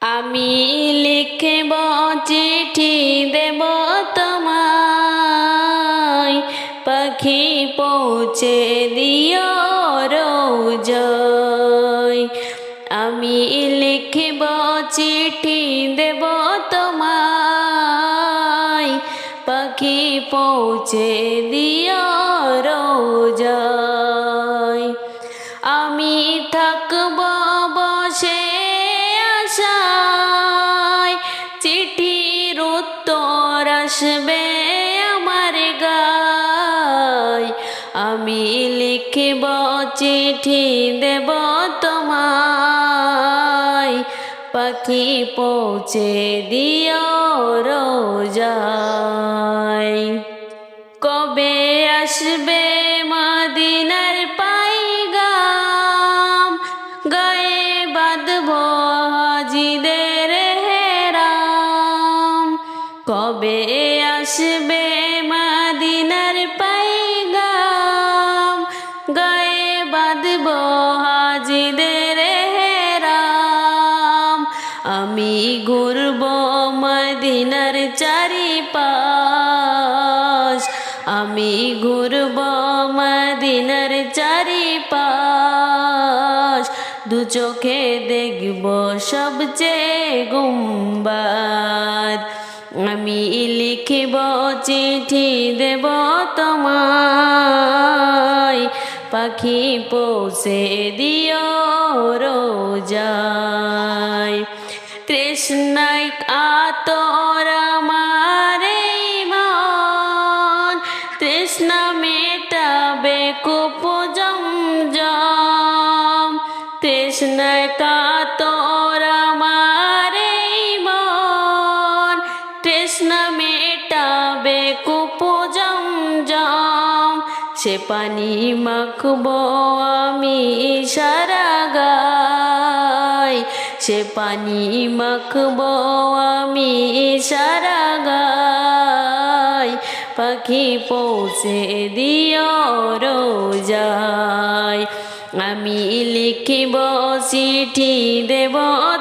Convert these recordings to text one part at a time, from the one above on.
আমি লিখব চিঠি দেব তোমায়, পাখি পৌঁছে দিও রোজায়। আমি লিখব চিঠি দেব তোমায়, পাখি পৌঁছে দিও রোজায়। আমি থাকব বসে আশায়, চিঠির উত্তর আসবে আমার গায়। আমি লিখব চিঠি দেব তোমায়, পাখি পৌঁছে দিও রোজায়। কবে আসবে মদিনার পাইগাম, গায়ে বাঁধব হাজিদের হেরাম। কবে আসবে মদিনার পাইগাম, গায়ে বাঁধব হাজিদের হেরাম। আমি ঘুরব মদিনার চারিপাশ, আমি ঘুরব মদিনার চারিপাশ। দু চোখে দেখব সবচেয়ে গুম্বাদ। আমি লিখব চিঠি দেব তোমায়, পাখি পৌঁছে দিও রোজায়। তৃষ্ণায় কাতর আমার মন, তৃষ্ণা মেটাবে কূপ জমজম। তৃষ্ণায় কাতর আমার মন, তৃষ্ণা মেটাবে কূপ জমজম। সে পানি মাখব আমি সারা গায়, সে পানি মাখব আমি সারা গায়। পাখি পৌঁছে দিও রোজায়। আমি লিখব চিঠি দেব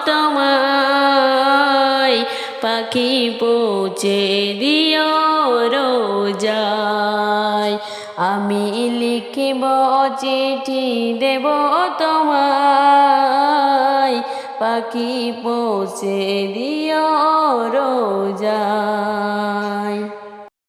তোমায়, পাখি পৌঁছে দিও রোজায়। আমি লিখব চিঠি দেব তোমায়, পাখি পৌঁছে দিও রোজায়।